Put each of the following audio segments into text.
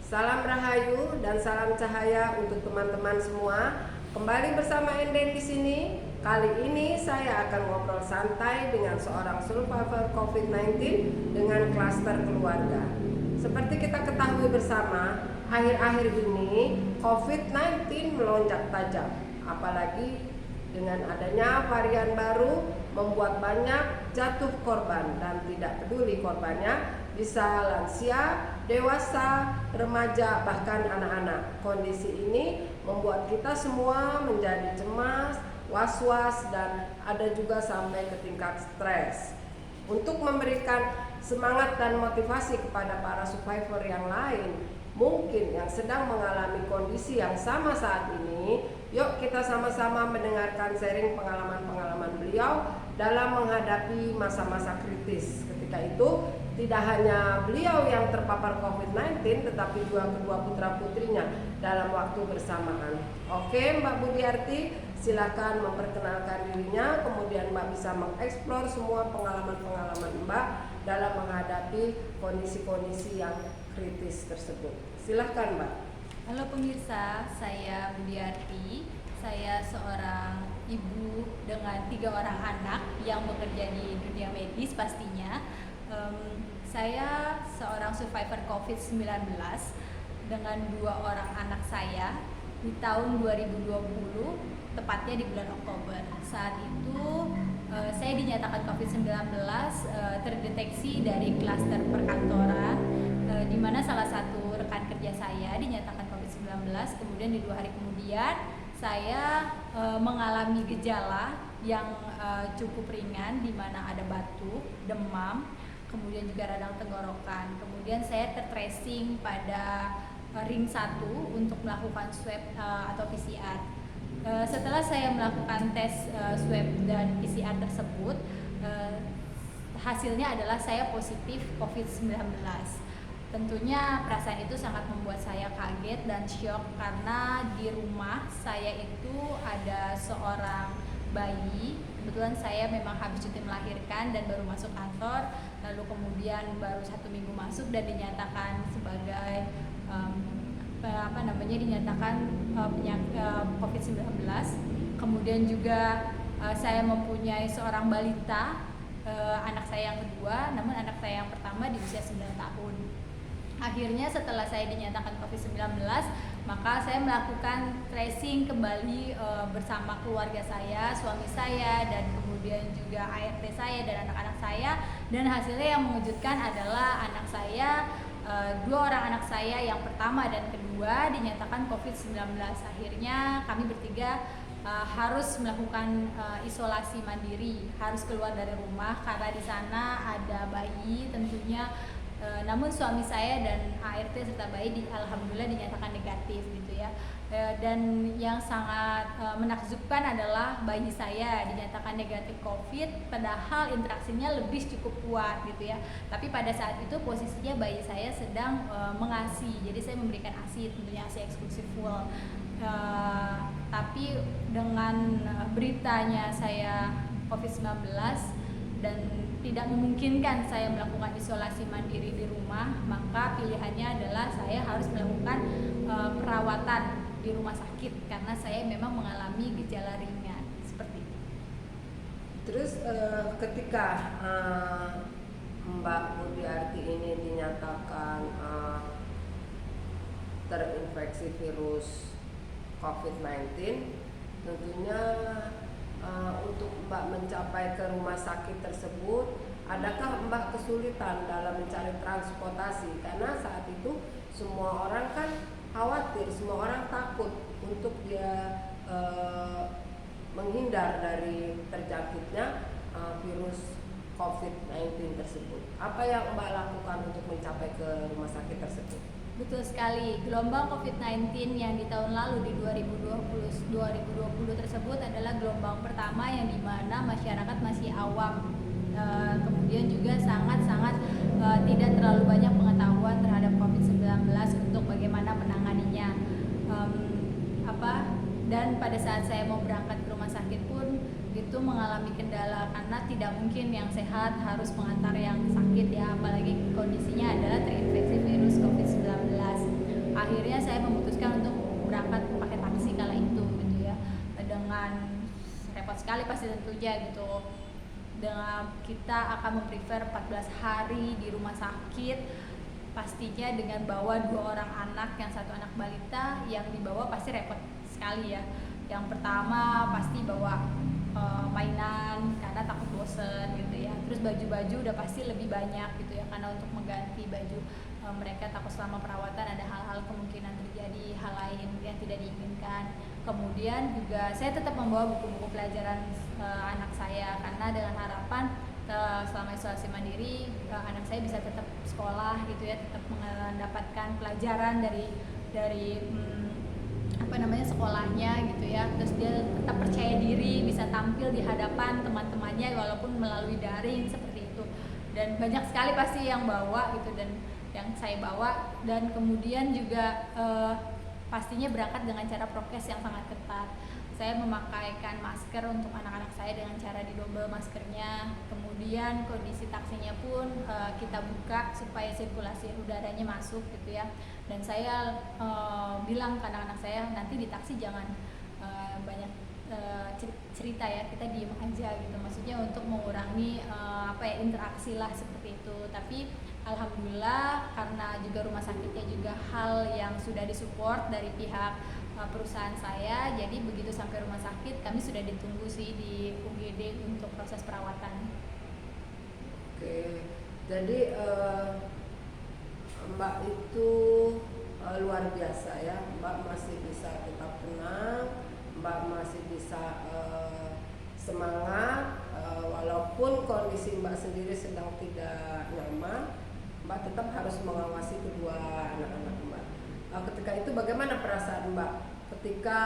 Salam Rahayu dan salam cahaya untuk teman-teman semua. Kembali bersama Enden di sini. Kali ini saya akan ngobrol santai dengan seorang survivor COVID-19 dengan klaster keluarga. Seperti kita ketahui bersama, akhir-akhir ini COVID-19 melonjak tajam. Apalagi dengan adanya varian baru membuat banyak jatuh korban, dan tidak peduli korbannya bisa lansia, dewasa, remaja, bahkan anak-anak. Kondisi ini membuat kita semua menjadi cemas, was-was, dan ada juga sampai ke tingkat stres. Untuk memberikan semangat dan motivasi kepada para survivor yang lain, mungkin yang sedang mengalami kondisi yang sama saat ini, yuk kita sama-sama mendengarkan sharing pengalaman-pengalaman beliau dalam menghadapi masa-masa kritis. Ketika itu, tidak hanya beliau yang terpapar COVID-19, tetapi juga kedua putra-putrinya dalam waktu bersamaan. Oke, Mbak Budiarti, silakan memperkenalkan dirinya, kemudian Mbak bisa mengeksplor semua pengalaman-pengalaman Mbak dalam menghadapi kondisi-kondisi yang kritis tersebut. Silakan, Mbak. Halo pemirsa, saya Budiarti. Saya seorang ibu dengan 3 orang anak yang bekerja di dunia medis pastinya. Saya seorang survivor COVID-19 dengan 2 orang anak saya di tahun 2020, tepatnya di bulan Oktober. Saat itu saya dinyatakan COVID-19 terdeteksi dari klaster perkantoran, di mana salah satu rekan kerja saya dinyatakan COVID-19. Kemudian di 2 hari kemudian saya mengalami gejala yang cukup ringan, di mana ada batuk, demam, kemudian juga radang tenggorokan. Kemudian saya tertracing pada ring 1 untuk melakukan swab atau PCR. Setelah saya melakukan tes swab dan PCR tersebut, hasilnya adalah saya positif COVID-19. Tentunya perasaan itu sangat membuat saya kaget dan syok, karena di rumah saya itu ada seorang bayi. Kebetulan saya memang habis cuti melahirkan dan baru masuk kantor, lalu kemudian baru 1 minggu masuk dan dinyatakan sebagai dinyatakan COVID-19. Kemudian juga saya mempunyai seorang balita, anak saya yang kedua, namun anak saya yang pertama di usia 9 tahun. Akhirnya setelah saya dinyatakan COVID-19, maka saya melakukan tracing kembali bersama keluarga saya, suami saya, dan kemudian juga ART saya dan anak-anak saya. Dan hasilnya yang mengejutkan adalah anak saya, 2 orang anak saya yang pertama dan kedua dinyatakan COVID-19. Akhirnya kami bertiga harus melakukan isolasi mandiri, harus keluar dari rumah karena di sana ada bayi tentunya. Namun suami saya dan ART serta bayi alhamdulillah dinyatakan negatif gitu ya. Dan yang sangat menakjubkan adalah bayi saya dinyatakan negatif COVID, padahal interaksinya lebih cukup kuat gitu ya. Tapi pada saat itu posisinya bayi saya sedang mengasi, jadi saya memberikan ASI, tentunya ASI eksklusif full. Tapi dengan beritanya saya COVID-19 dan tidak memungkinkan saya melakukan isolasi mandiri di rumah, maka pilihannya adalah saya harus melakukan perawatan di rumah sakit karena saya memang mengalami gejala ringan seperti itu. Terus ketika Mbak Budiarti ini dinyatakan terinfeksi virus COVID-19, tentunya untuk Mbak mencapai ke rumah sakit tersebut, adakah Mbak kesulitan dalam mencari transportasi? Karena saat itu semua orang kan khawatir, semua orang takut untuk dia menghindar dari terjangkitnya virus COVID-19 tersebut. Apa yang Mbak lakukan untuk mencapai ke rumah sakit tersebut? Betul sekali, gelombang COVID-19 yang di tahun lalu di 2020 tersebut adalah gelombang pertama yang dimana masyarakat masih awam, kemudian juga sangat-sangat tidak terlalu banyak pengetahuan terhadap COVID-19 untuk bagaimana menanganinya. Dan pada saat saya mau berangkat ke rumah sakit pun itu mengalami kendala karena tidak mungkin yang sehat harus mengantar yang sakit ya, apalagi kondisinya adalah terinfeksi virus COVID-19. akhirnya saya memutuskan untuk berangkat pakai taksi kala itu gitu ya, dengan repot sekali pasti tentunya gitu. Dengan kita akan memprefer 14 hari di rumah sakit, pastinya dengan bawa 2 orang anak, yang 1 anak balita, yang dibawa pasti repot sekali ya. Yang pertama pasti bawa mainan karena takut bosen gitu ya. Terus baju-baju udah pasti lebih banyak gitu ya, karena untuk mengganti baju mereka takut selama perawatan ada hal-hal kemungkinan terjadi hal lain yang tidak diinginkan. Kemudian juga saya tetap membawa buku-buku pelajaran anak saya, karena dengan harapan selama isolasi mandiri anak saya bisa tetap sekolah gitu ya, tetap mendapatkan pelajaran dari sekolahnya gitu ya. Terus dia tetap percaya diri, bisa tampil di hadapan teman-temannya walaupun melalui daring seperti itu. Dan banyak sekali pasti yang bawa gitu, dan yang saya bawa. Dan kemudian juga pastinya berangkat dengan cara prokes yang sangat ketat. Saya memakaikan masker untuk anak-anak saya dengan cara didobel maskernya. Kemudian kondisi taksinya pun kita buka supaya sirkulasi udaranya masuk gitu ya. Dan saya bilang ke anak-anak saya, nanti di taksi jangan banyak cerita ya, kita diem aja gitu. Maksudnya untuk mengurangi interaksi lah seperti itu. Tapi alhamdulillah karena juga rumah sakitnya juga hal yang sudah disupport dari pihak perusahaan saya, jadi begitu sampai rumah sakit kami sudah ditunggu sih di UGD untuk proses perawatan. Oke, jadi Mbak itu luar biasa ya. Mbak masih bisa tetap tenang, Mbak masih bisa semangat, walaupun kondisi Mbak sendiri sedang tidak nyaman, Mbak tetap harus mengawasi kedua anak-anak Mbak. Ketika itu bagaimana perasaan Mbak ketika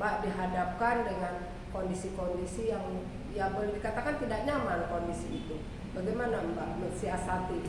Mbak dihadapkan dengan kondisi-kondisi yang ya boleh dikatakan tidak nyaman kondisi itu? Bagaimana Mbak mensiasati?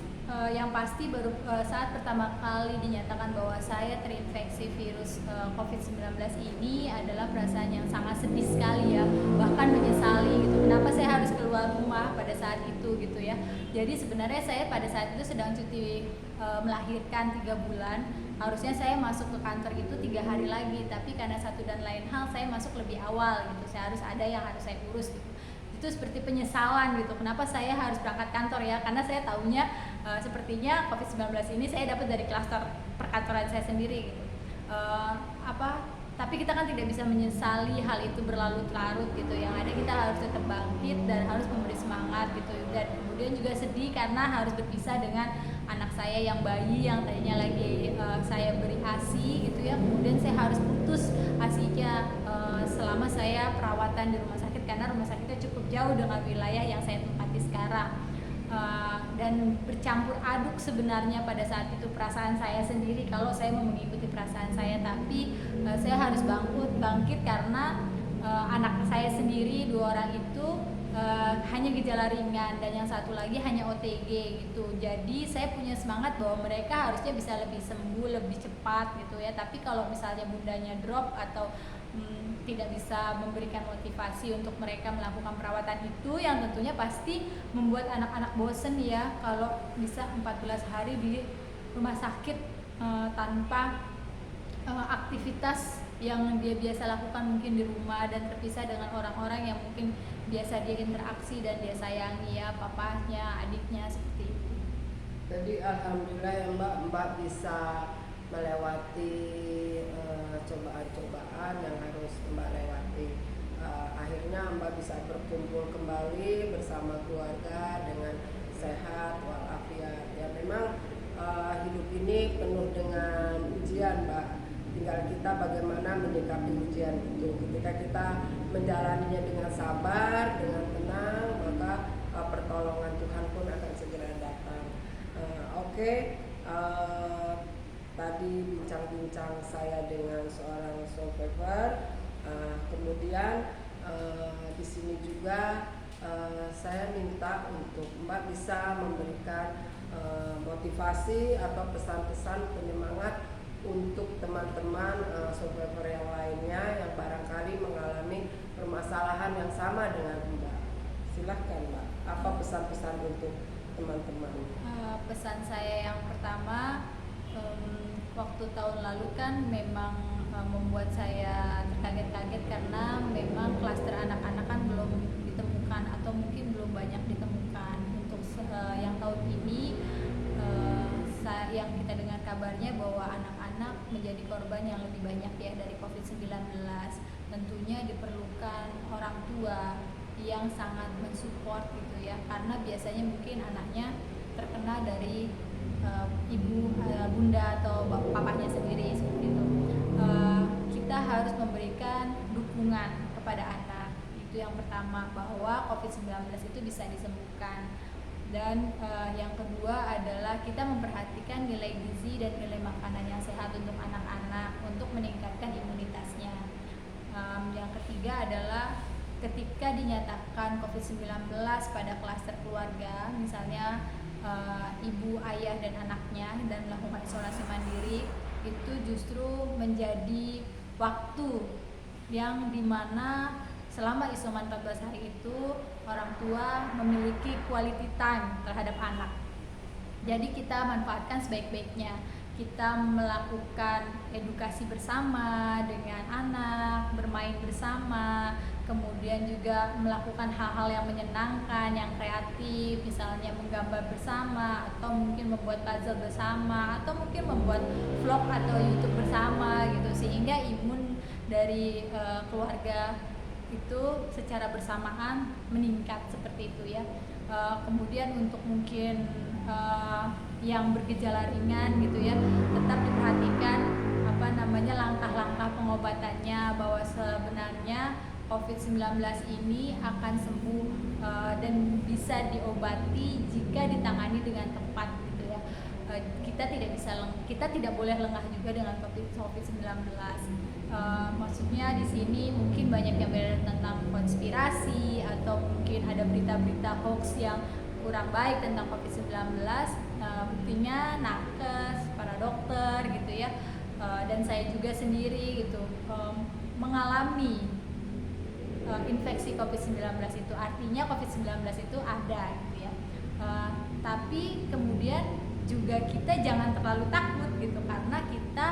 Yang pasti baru saat pertama kali dinyatakan bahwa saya terinfeksi virus COVID-19 ini adalah perasaan yang sangat sedih sekali ya, bahkan menyesali gitu. Kenapa saya harus keluar rumah pada saat itu gitu ya. Jadi sebenarnya saya pada saat itu sedang cuti melahirkan 3 bulan. Harusnya saya masuk ke kantor itu 3 hari lagi, tapi karena satu dan lain hal saya masuk lebih awal gitu. Saya harus ada yang harus saya urus gitu. Itu seperti penyesalan gitu, kenapa saya harus berangkat kantor ya, karena saya tahunya sepertinya COVID-19 ini saya dapat dari klaster perkantoran saya sendiri gitu. Tapi kita kan tidak bisa menyesali hal itu berlarut-larut gitu, yang ada kita harus tetap bangkit dan harus memberi semangat gitu. Dan kemudian juga sedih karena harus berpisah dengan anak saya yang bayi yang tadinya lagi saya beri ASI gitu ya, kemudian saya harus putus ASI-nya selama saya perawatan di rumah sakit, karena rumah sakitnya cukup jauh dengan wilayah yang saya tempati sekarang. Dan bercampur aduk sebenarnya pada saat itu perasaan saya sendiri kalau saya mau mengikuti perasaan saya, tapi saya harus bangkit karena anak saya sendiri 2 orang itu hanya gejala ringan dan yang satu lagi hanya OTG gitu. Jadi saya punya semangat bahwa mereka harusnya bisa lebih sembuh lebih cepat gitu ya. Tapi kalau misalnya bundanya drop atau tidak bisa memberikan motivasi untuk mereka melakukan perawatan itu, yang tentunya pasti membuat anak-anak bosen ya kalau bisa 14 hari di rumah sakit tanpa aktivitas yang dia biasa lakukan mungkin di rumah, dan terpisah dengan orang-orang yang mungkin biasa dia interaksi dan dia sayangi ya, papahnya, adiknya, seperti itu. Jadi alhamdulillah ya Mbak bisa melewati cobaan-cobaan yang harus Mbak lewati. Akhirnya Mbak bisa berkumpul kembali bersama keluarga dengan sehat walafiat. Ya memang hidup ini penuh dengan ujian Mbak. Tinggal kita bagaimana menyikapi ujian itu. Ketika kita menjalaninya dengan sabar, dengan tenang, maka pertolongan Tuhan pun akan segera datang. Tadi bincang-bincang saya dengan seorang survivor, kemudian di sini juga saya minta untuk Mbak bisa memberikan motivasi atau pesan-pesan penyemangat untuk teman-teman survivor yang lainnya yang barangkali mengalami permasalahan yang sama dengan Mbak. Silahkan Mbak, apa pesan-pesan untuk teman-teman? Pesan saya yang pertama, waktu tahun lalu kan memang membuat saya terkaget-kaget karena memang klaster anak-anak kan belum ditemukan atau mungkin belum banyak ditemukan. Untuk yang tahun ini yang kita dengar kabarnya bahwa anak-anak menjadi korban yang lebih banyak ya dari COVID-19. Tentunya diperlukan orang tua yang sangat mensupport gitu ya, karena biasanya mungkin anaknya terkena dari bunda atau papahnya sendiri seperti itu. Kita harus memberikan dukungan kepada anak, itu yang pertama, bahwa COVID-19 itu bisa disembuhkan. Dan yang kedua adalah kita memperhatikan nilai gizi dan nilai makanan yang sehat untuk anak-anak untuk meningkatkan imunitasnya. Yang ketiga adalah ketika dinyatakan COVID-19 pada klaster keluarga, misalnya ibu, ayah, dan anaknya, dan melakukan isolasi mandiri, itu justru menjadi waktu yang dimana selama isoman 14 hari itu orang tua memiliki quality time terhadap anak. Jadi kita manfaatkan sebaik-baiknya. Kita melakukan edukasi bersama dengan anak, bermain bersama, kemudian juga melakukan hal-hal yang menyenangkan, yang kreatif, misalnya menggambar bersama, atau mungkin membuat puzzle bersama, atau mungkin membuat vlog atau YouTube bersama gitu, sehingga imun dari keluarga itu secara bersamaan meningkat seperti itu ya. Kemudian untuk mungkin yang bergejala ringan gitu ya, tetap diperhatikan langkah-langkah pengobatannya, bahwa sebenarnya COVID-19 ini akan sembuh dan bisa diobati jika ditangani dengan tepat gitu ya. Kita tidak boleh lengah juga dengan COVID-19. Maksudnya di sini mungkin banyak yang beredar tentang konspirasi atau mungkin ada berita-berita hoax yang kurang baik tentang COVID-19. Buktinya nakes, para dokter gitu ya, dan saya juga sendiri gitu mengalami infeksi COVID-19 itu, artinya COVID-19 itu ada gitu ya. Tapi kemudian juga kita jangan terlalu takut gitu, karena kita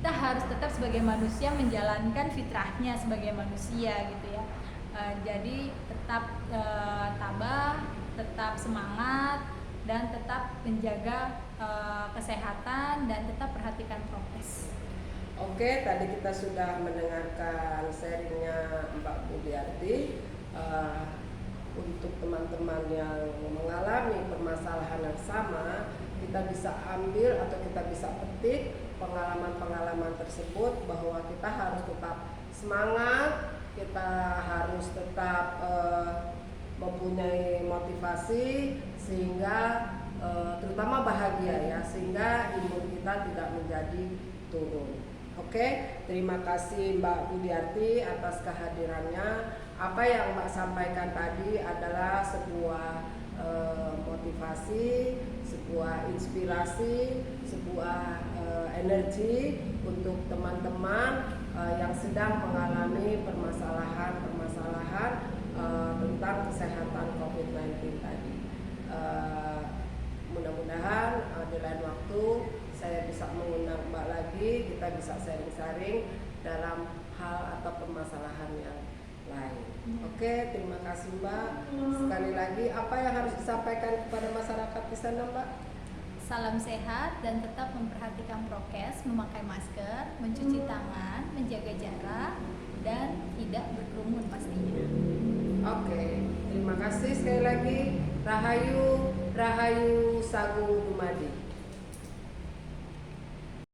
harus tetap sebagai manusia menjalankan fitrahnya sebagai manusia gitu ya. Jadi tetap tabah, tetap semangat, dan tetap menjaga kesehatan, dan tetap perhatikan prokes. Oke, tadi kita sudah mendengarkan sharingnya Mbak Budiarti. Untuk teman-teman yang mengalami permasalahan yang sama, kita bisa ambil atau kita bisa petik pengalaman-pengalaman tersebut, bahwa kita harus tetap semangat, kita harus tetap mempunyai motivasi, sehingga terutama bahagia ya, sehingga imun kita tidak menjadi turun. Oke, terima kasih Mbak Budiarti atas kehadirannya. Apa yang Mbak sampaikan tadi adalah sebuah motivasi, sebuah inspirasi, sebuah energi untuk teman-teman yang sedang mengalami permasalahan tentang kesehatan COVID-19 tadi. Mudah-mudahan di lain waktu saya bisa mengundang Mbak lagi, kita bisa sharing-sharing dalam hal atau permasalahan yang lain. Oke, terima kasih Mbak. Sekali lagi, apa yang harus disampaikan kepada masyarakat di sana Mbak? Salam sehat dan tetap memperhatikan prokes, memakai masker, mencuci tangan, menjaga jarak, dan tidak berkerumun pastinya. Oke, terima kasih sekali lagi. Rahayu, Rahayu Sagung Dumadi.